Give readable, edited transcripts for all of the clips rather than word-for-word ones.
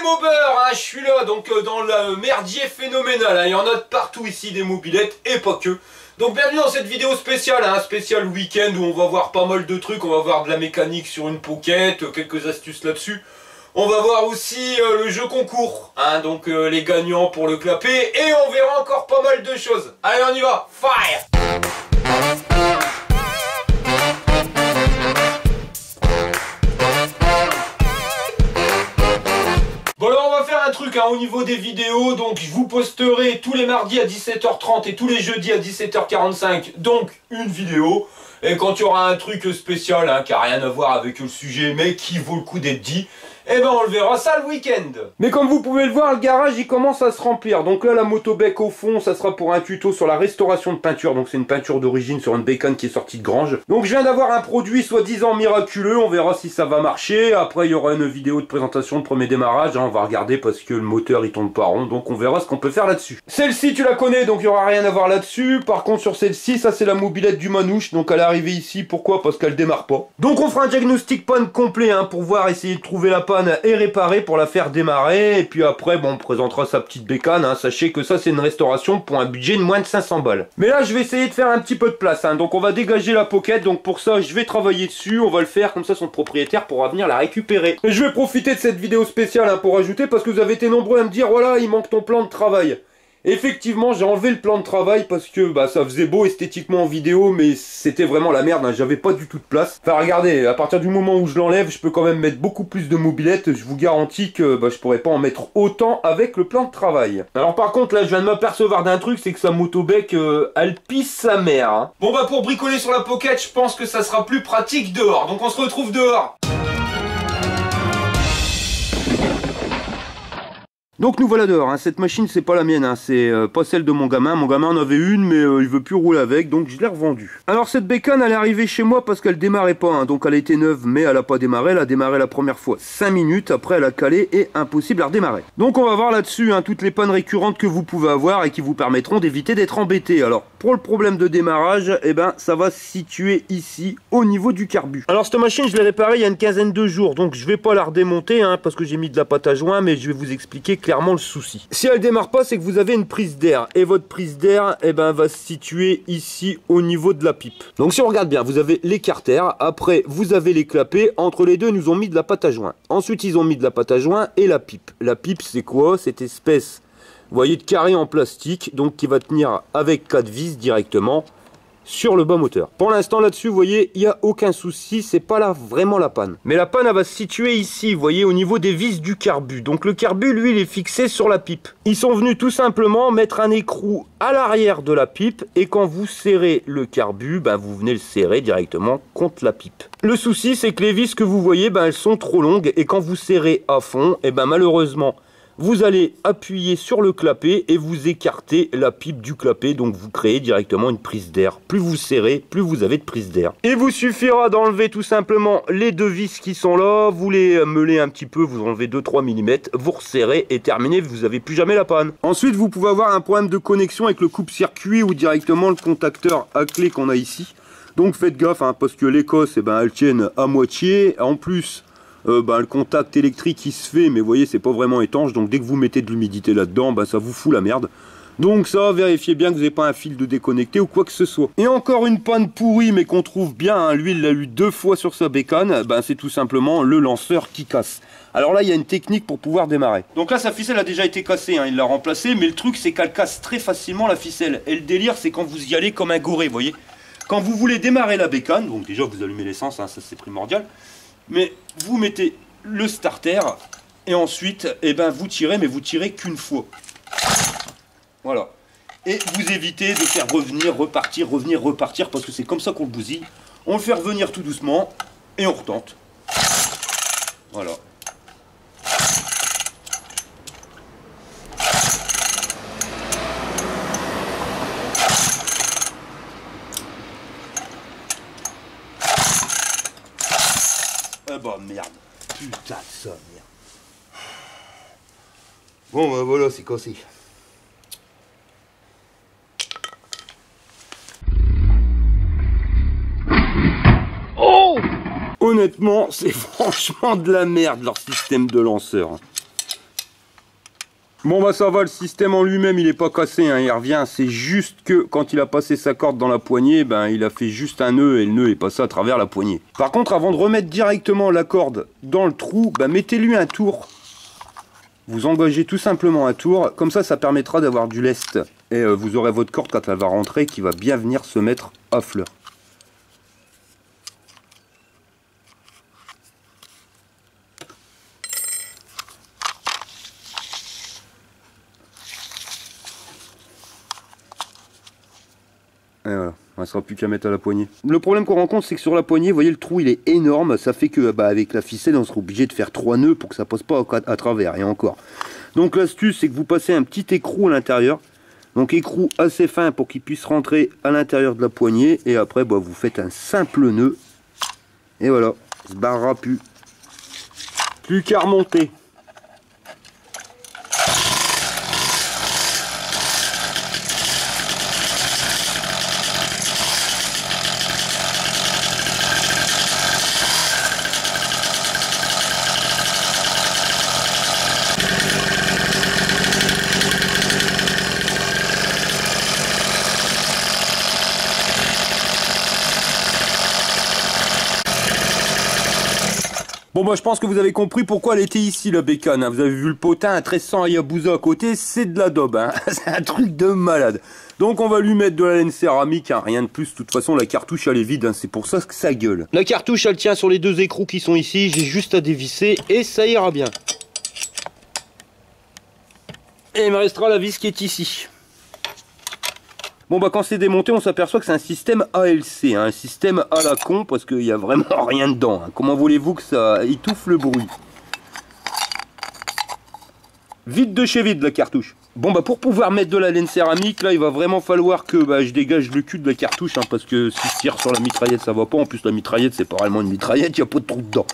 mobeurs, hein, je suis là, donc dans le merdier phénoménal, hein, il y en a de partout ici, des mobilettes, et pas que. Donc bienvenue dans cette vidéo spéciale, hein, spécial week-end, où on va voir pas mal de trucs, on va voir de la mécanique sur une Pocket, quelques astuces là-dessus. On va voir aussi le jeu concours, hein, donc les gagnants pour le clapet, et on verra encore pas mal de choses. Allez, on y va, fire! Bon alors on va faire un truc hein, au niveau des vidéos, donc je vous posterai tous les mardis à 17h30 et tous les jeudis à 17h45, donc une vidéo. Et quand il y aura un truc spécial hein, qui n'a rien à voir avec le sujet mais qui vaut le coup d'être dit, eh ben on le verra ça le week-end. Mais comme vous pouvez le voir, le garage il commence à se remplir. Donc là la motobec au fond, ça sera pour un tuto sur la restauration de peinture. Donc c'est une peinture d'origine sur une bécane qui est sortie de grange. Donc je viens d'avoir un produit soi-disant miraculeux, on verra si ça va marcher. Après il y aura une vidéo de présentation de premier démarrage, hein, on va regarder parce que le moteur il tourne pas rond. Donc on verra ce qu'on peut faire là-dessus. Celle-ci tu la connais, donc il n'y aura rien à voir là-dessus. Par contre sur celle-ci, ça c'est la mobilette du manouche. Donc elle est arrivée ici, pourquoi? Parce qu'elle démarre pas. Donc on fera un diagnostic panne complet hein, pour voir, essayer de trouver la panne et réparer pour la faire démarrer. Et puis après bon, on présentera sa petite bécane hein. Sachez que ça c'est une restauration pour un budget de moins de 500 balles. Mais là je vais essayer de faire un petit peu de place hein. Donc on va dégager la Pocket. Donc pour ça je vais travailler dessus. On va le faire comme ça, son propriétaire pourra venir la récupérer. Et je vais profiter de cette vidéo spéciale hein, pour ajouter, parce que vous avez été nombreux à me dire voilà, il manque ton plan de travail. Effectivement j'ai enlevé le plan de travail parce que bah, ça faisait beau esthétiquement en vidéo, mais c'était vraiment la merde hein. J'avais pas du tout de place. Enfin regardez, à partir du moment où je l'enlève, je peux quand même mettre beaucoup plus de mobilettes. Je vous garantis que bah, je pourrais pas en mettre autant avec le plan de travail. Alors par contre là je viens de m'apercevoir d'un truc, c'est que sa motobec elle pisse sa mère hein. Bon bah pour bricoler sur la Pocket, je pense que ça sera plus pratique dehors. Donc on se retrouve dehors. Donc nous voilà dehors, hein. Cette machine c'est pas la mienne, hein. C'est pas celle de mon gamin en avait une mais il veut plus rouler avec, donc je l'ai revendue. Alors cette bécane elle est arrivée chez moi parce qu'elle démarrait pas, hein. Donc elle a été neuve mais elle a pas démarré, elle a démarré la première fois 5 minutes, après elle a calé et impossible à redémarrer. Donc on va voir là-dessus hein, toutes les pannes récurrentes que vous pouvez avoir et qui vous permettront d'éviter d'être embêté. Alors pour le problème de démarrage, eh ben ça va se situer ici au niveau du carbu. Alors cette machine je l'ai réparée il y a une quinzaine de jours, donc je vais pas la redémonter hein, parce que j'ai mis de la pâte à joint, mais je vais vous expliquer clairement le souci. Si elle démarre pas, c'est que vous avez une prise d'air, et votre prise d'air eh ben, va se situer ici au niveau de la pipe. Donc si on regarde bien, vous avez l'écarter, après vous avez les clapets, entre les deux ils nous ont mis de la pâte à joint. Ensuite ils ont mis de la pâte à joint et la pipe. La pipe c'est quoi? Cette espèce, vous voyez, de carré en plastique, donc qui va tenir avec 4 vis directement sur le bas moteur. Pour l'instant là-dessus, vous voyez, il n'y a aucun souci, c'est pas là vraiment la panne. Mais la panne, elle va se situer ici, vous voyez, au niveau des vis du carbu. Donc le carbu, lui, il est fixé sur la pipe. Ils sont venus tout simplement mettre un écrou à l'arrière de la pipe, et quand vous serrez le carbu, ben, vous venez le serrer directement contre la pipe. Le souci, c'est que les vis que vous voyez, ben, elles sont trop longues, et quand vous serrez à fond, et ben, malheureusement, vous allez appuyer sur le clapet et vous écartez la pipe du clapet, donc vous créez directement une prise d'air. Plus vous serrez, plus vous avez de prise d'air. Il vous suffira d'enlever tout simplement les deux vis qui sont là, vous les meulez un petit peu, vous enlevez 2-3 mm, vous resserrez et terminé, vous n'avez plus jamais la panne. Ensuite, vous pouvez avoir un problème de connexion avec le coupe-circuit ou directement le contacteur à clé qu'on a ici. Donc faites gaffe hein, parce que les cosses, eh ben, elles tiennent à moitié. En plus, le contact électrique il se fait, mais vous voyez c'est pas vraiment étanche, donc dès que vous mettez de l'humidité là-dedans, ça vous fout la merde. Donc ça, vérifiez bien que vous n'avez pas un fil de déconnecté ou quoi que ce soit. Et encore une panne pourrie mais qu'on trouve bien, hein. Lui il l'a eu 2 fois sur sa bécane, c'est tout simplement le lanceur qui casse. Alors là il y a une technique pour pouvoir démarrer. Donc là sa ficelle a déjà été cassée, hein. Il l'a remplacée, mais le truc c'est qu'elle casse très facilement la ficelle. Et le délire c'est quand vous y allez comme un goré, vous voyez. Quand vous voulez démarrer la bécane, donc déjà vous allumez l'essence, hein, ça c'est primordial. Mais vous mettez le starter et ensuite eh ben, vous tirez, mais vous tirez qu'une fois. Voilà. Et vous évitez de faire revenir, repartir, revenir, repartir, parce que c'est comme ça qu'on le bousille. On le fait revenir tout doucement et on retente. Voilà. Ah bah merde, putain de ça, merde. Bon bah voilà, c'est cassé. Honnêtement, c'est franchement de la merde leur système de lanceur. Bon bah ça va, le système en lui-même il est pas cassé, hein, il revient, c'est juste que quand il a passé sa corde dans la poignée, ben il a fait juste un nœud et le nœud est passé à travers la poignée. Par contre, avant de remettre directement la corde dans le trou, ben mettez-lui un tour. Vous engagez tout simplement un tour, comme ça permettra d'avoir du lest. Et vous aurez votre corde quand elle va rentrer qui va bien venir se mettre à fleur. Et voilà, il ne sera plus qu'à mettre à la poignée. Le problème qu'on rencontre, c'est que sur la poignée, vous voyez, le trou il est énorme. Ça fait que avec la ficelle, on sera obligé de faire 3 nœuds pour que ça passe pas à travers, et encore. Donc l'astuce, c'est que vous passez un petit écrou à l'intérieur. Donc écrou assez fin pour qu'il puisse rentrer à l'intérieur de la poignée. Et après, vous faites un simple nœud. Et voilà, il se barrera plus. Plus qu'à remonter. Bon je pense que vous avez compris pourquoi elle était ici la bécane, hein. Vous avez vu le potin, un 1300 Hayabusa à côté, c'est de la daube, hein. C'est un truc de malade. Donc on va lui mettre de la laine céramique, hein. Rien de plus, de toute façon la cartouche elle est vide, hein. C'est pour ça que ça gueule. La cartouche elle tient sur les 2 écrous qui sont ici, j'ai juste à dévisser et ça ira bien. Et il me restera la vis qui est ici. Bon quand c'est démonté, on s'aperçoit que c'est un système ALC, hein, un système à la con, parce qu'il n'y a vraiment rien dedans, hein. Comment voulez-vous que ça étouffe le bruit? Vide de chez vide la cartouche. Bon pour pouvoir mettre de la laine céramique, là il va vraiment falloir que je dégage le cul de la cartouche, hein, parce que si je tire sur la mitraillette ça va pas. En plus la mitraillette c'est pas réellement une mitraillette, il n'y a pas de trou dedans.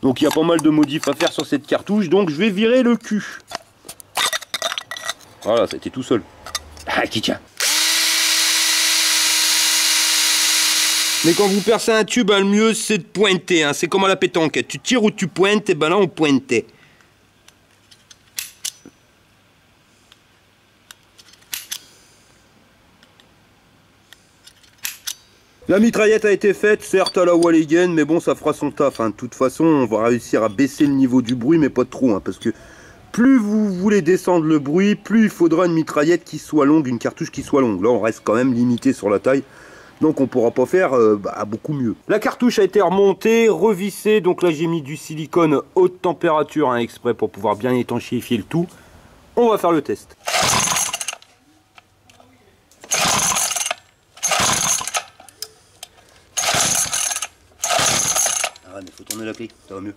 Donc il y a pas mal de modifs à faire sur cette cartouche, donc je vais virer le cul. Voilà, ça a été tout seul. Ah qui tient. Mais quand vous percez un tube, le mieux c'est de pointer, hein. C'est comme à la pétanque, tu tires ou tu pointes, et là on pointait. La mitraillette a été faite, certes à la Walligen, mais bon ça fera son taf, hein. De toute façon on va réussir à baisser le niveau du bruit, mais pas trop, hein, parce que plus vous voulez descendre le bruit, plus il faudra une mitraillette qui soit longue, une cartouche qui soit longue. Là on reste quand même limité sur la taille. Donc on pourra pas faire beaucoup mieux. La cartouche a été remontée, revissée. Donc là j'ai mis du silicone haute température, hein, exprès pour pouvoir bien étanchéifier le tout. On va faire le test. Ah mais faut tourner la clé, ça va mieux.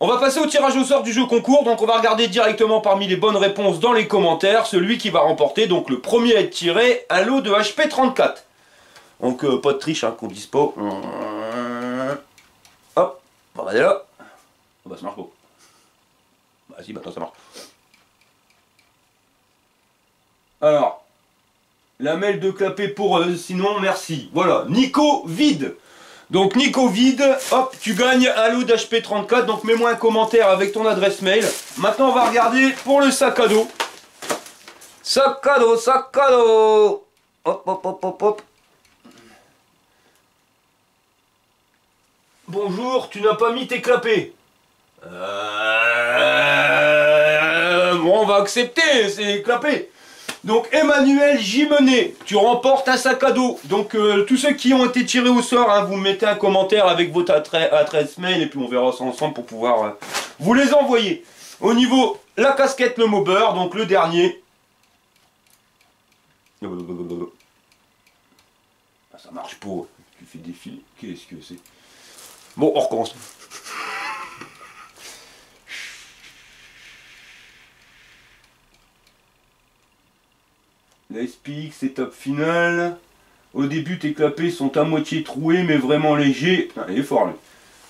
On va passer au tirage au sort du jeu concours, donc on va regarder directement parmi les bonnes réponses dans les commentaires, celui qui va remporter, donc le premier à être tiré, un lot de HP 34. Donc pas de triche, hein, qu'on dise pas. Hop, on va regarder là. Oh, bah ça marche pas. Bah si, maintenant ça marche. Alors, la mail de clapet pour sinon, merci. Voilà, Nico vide. Donc Nico vide, hop, tu gagnes un lot d'HP 34, donc mets-moi un commentaire avec ton adresse mail. Maintenant on va regarder pour le sac à dos. Sac à dos, sac à dos. Hop, hop, hop, hop, hop. Bonjour, tu n'as pas mis tes clapets. Bon, on va accepter, c'est clapé. Donc Emmanuel Gimeno, tu remportes un sac à dos. Donc tous ceux qui ont été tirés au sort, hein, vous mettez un commentaire avec votre adresse mail et puis on verra ça ensemble pour pouvoir vous les envoyer. Au niveau, la casquette, le mobber, donc le dernier. Ah, ça marche pas, tu fais défiler. Qu'est-ce que c'est? Bon, on recommence. La SPX, étape finale. Au début, tes clapets sont à moitié troués, mais vraiment légers. Putain, il est fort, lui.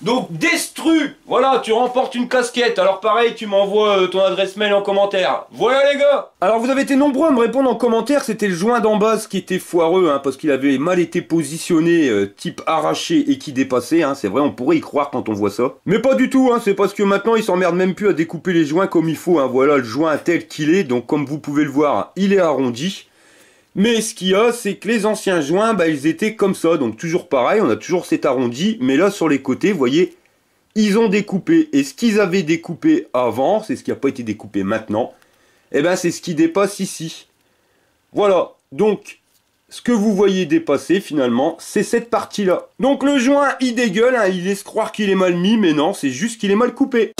Donc, Destru, voilà, tu remportes une casquette. Alors pareil, tu m'envoies ton adresse mail en commentaire. Voilà les gars. Alors vous avez été nombreux à me répondre en commentaire, c'était le joint d'en base qui était foireux, hein, parce qu'il avait mal été positionné, type arraché et qui dépassait. Hein, c'est vrai, on pourrait y croire quand on voit ça. Mais pas du tout, hein, c'est parce que maintenant ils s'emmerdent même plus à découper les joints comme il faut. Hein, voilà le joint tel qu'il est, donc comme vous pouvez le voir, il est arrondi. Mais ce qu'il y a, c'est que les anciens joints, bah, ils étaient comme ça, donc toujours pareil, on a toujours cet arrondi, mais là sur les côtés, vous voyez, ils ont découpé, et ce qu'ils avaient découpé avant, c'est ce qui n'a pas été découpé maintenant, et ben c'est ce qui dépasse ici. Voilà, donc, ce que vous voyez dépasser finalement, c'est cette partie-là. Donc le joint, il dégueule, hein, il laisse croire qu'il est mal mis, mais non, c'est juste qu'il est mal coupé.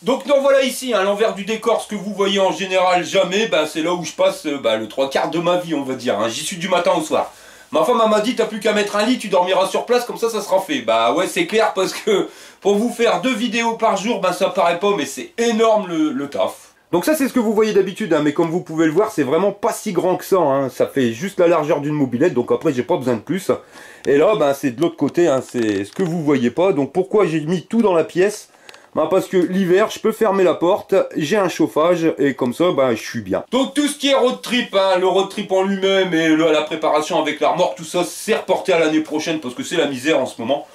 Donc nous voilà ici, hein, l'envers du décor, ce que vous voyez en général jamais, ben, c'est là où je passe le 3/4 de ma vie, on va dire. Hein. J'y suis du matin au soir. Ma femme m'a dit, t'as plus qu'à mettre un lit, tu dormiras sur place, comme ça sera fait. Bah ouais, c'est clair, parce que pour vous faire 2 vidéos par jour, ben ça paraît pas, mais c'est énorme le taf. Donc ça c'est ce que vous voyez d'habitude, hein, mais comme vous pouvez le voir, c'est vraiment pas si grand que ça. Hein. Ça fait juste la largeur d'une mobilette, donc après j'ai pas besoin de plus. Et là, ben, c'est de l'autre côté, hein, c'est ce que vous voyez pas. Donc pourquoi j'ai mis tout dans la pièce? Bah parce que l'hiver, je peux fermer la porte, j'ai un chauffage, et comme ça, bah, je suis bien. Donc tout ce qui est road trip, hein, le road trip en lui-même, et la préparation avec la remorque, tout ça, c'est reporté à l'année prochaine, parce que c'est la misère en ce moment.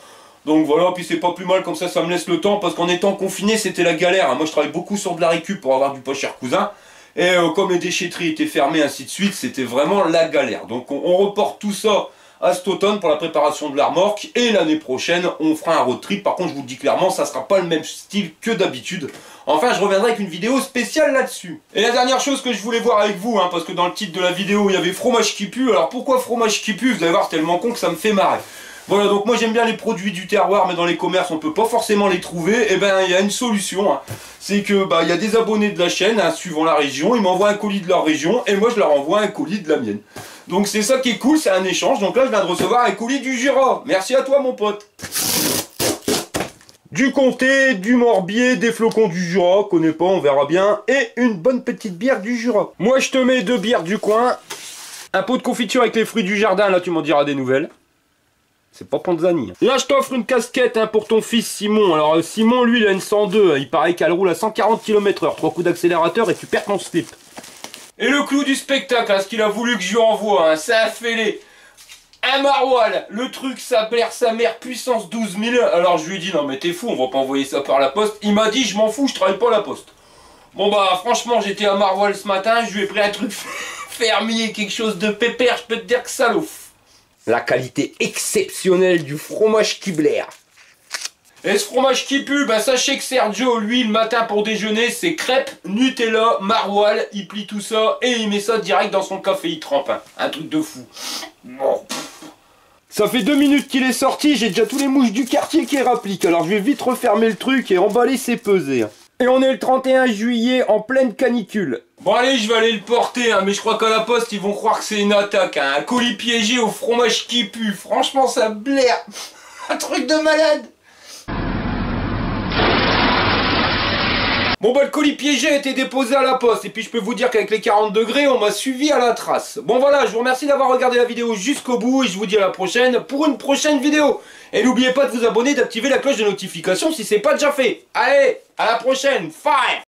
Donc voilà, puis c'est pas plus mal, comme ça me laisse le temps, parce qu'en étant confiné, c'était la galère. Hein. Moi, je travaille beaucoup sur de la récup pour avoir du pas cher cousin, et comme les déchetteries étaient fermées, ainsi de suite, c'était vraiment la galère. Donc on reporte tout ça à cet automne pour la préparation de la remorque, et l'année prochaine on fera un road trip. Par contre je vous le dis clairement, ça sera pas le même style que d'habitude. Enfin je reviendrai avec une vidéo spéciale là-dessus. Et la dernière chose que je voulais voir avec vous, hein, parce que dans le titre de la vidéo il y avait fromage qui pue. Alors pourquoi fromage qui pue? Vous allez voir, c'est tellement con que ça me fait marrer. Voilà, donc moi j'aime bien les produits du terroir, mais dans les commerces on peut pas forcément les trouver. Et ben il y a une solution, hein. C'est que bah il y a des abonnés de la chaîne, hein, suivant la région, ils m'envoient un colis de leur région et moi je leur envoie un colis de la mienne. Donc c'est ça qui est cool, c'est un échange. Donc là je viens de recevoir un colis du Jura. Merci à toi mon pote. Du comté, du Morbier, des flocons du Jura, connais pas, on verra bien. Et une bonne petite bière du Jura. Moi je te mets 2 bières du coin. Un pot de confiture avec les fruits du jardin, là tu m'en diras des nouvelles. C'est pas Panzani. Là je t'offre une casquette, hein, pour ton fils Simon. Alors Simon lui il a une 102, il paraît qu'elle roule à 140 km/h. 3 coups d'accélérateur et tu perds ton slip. Et le clou du spectacle, hein, ce qu'il a voulu que je lui envoie, hein, ça a fêlé un maroilles. Le truc ça blaire sa mère puissance 12 000. Alors je lui ai dit non mais t'es fou, on va pas envoyer ça par la poste. Il m'a dit je m'en fous, je travaille pas à la poste. Bon bah franchement j'étais à Maroilles ce matin, je lui ai pris un truc fermier, quelque chose de pépère, je peux te dire que ça l'ouf. La qualité exceptionnelle du fromage qui blaire. Et ce fromage qui pue, bah sachez que Sergio, lui, le matin pour déjeuner, c'est crêpes, Nutella, maroilles, il plie tout ça et il met ça direct dans son café, il trempe. Hein. Un truc de fou. Oh. Ça fait 2 minutes qu'il est sorti, j'ai déjà tous les mouches du quartier qui rappliquent. Alors je vais vite refermer le truc et emballer ses pesées. Et on est le 31 juillet en pleine canicule. Bon allez, je vais aller le porter, hein, mais je crois qu'à la poste, ils vont croire que c'est une attaque. Hein. Un colis piégé au fromage qui pue. Franchement, ça blaire. Un truc de malade. Bon bah le colis piégé a été déposé à la poste. Et puis je peux vous dire qu'avec les 40 degrés, on m'a suivi à la trace. Bon voilà, je vous remercie d'avoir regardé la vidéo jusqu'au bout. Et je vous dis à la prochaine pour une prochaine vidéo. Et n'oubliez pas de vous abonner, d'activer la cloche de notification si c'est pas déjà fait. Allez, à la prochaine. Fire!